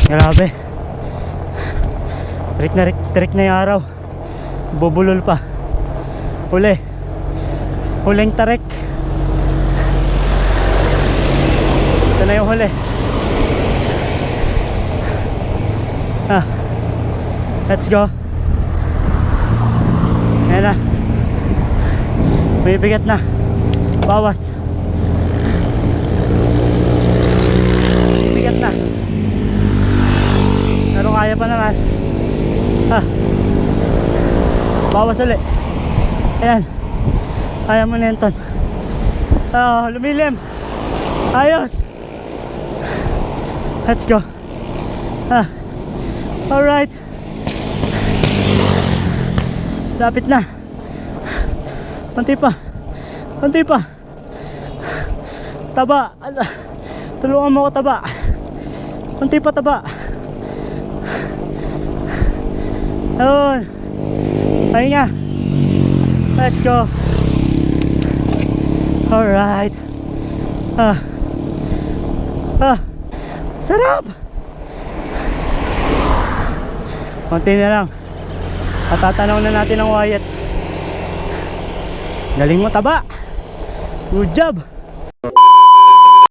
Grabe. Trick na yung araw. Bubulol pa. Huling tarik. Ito na yung huli. Let's go. Ayan na. May bigat na. Bawas. Bigat na. Pero kaya pa naman. Bawas ulit. Ayan. Kaya mo na yun, Ton. Lumilim. Ayos. Let's go. Alright. Lapit na. Konti pa. Taba. Tulungan mo ko, taba. Konti pa, taba. Ayun. Pahinga. Let's go. Alright. Sarap. Konti na lang. Patatanaw na natin ang Wyatt. Galing mo, taba. Good job.